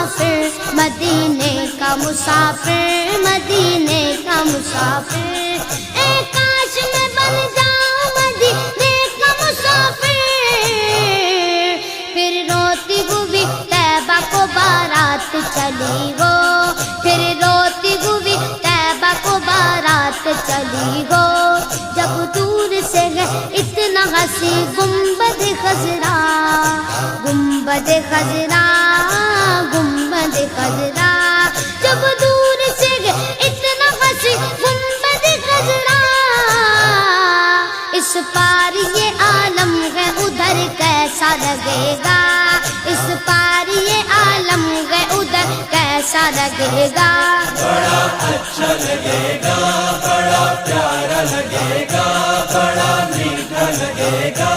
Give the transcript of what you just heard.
مسافر مدینے کا مسافر، مدینے کا مسافر، اے کاش میں بن جاؤں مدینے کا مسافر، پھر روتی ہوئی طیبہ کو بارات چلی وہ، پھر روتی ہوئی طیبہ کو بارات چلی وہ، جب دور سے ہے اتنا ہنسی گنبد خضرا، گنبد خضرا، گنبد خضرا، جب دور سے ہے اتنا ہنسی گنبد خضرا، اس پار یہ عالم ہے ادھر کیسا لگے گا، اس پار یہ عالم ہے ادھر کیسا لگے گا، بڑا اچھا لگے گا، بڑا پیارا لگے گا، بڑا میٹھا لگے گا۔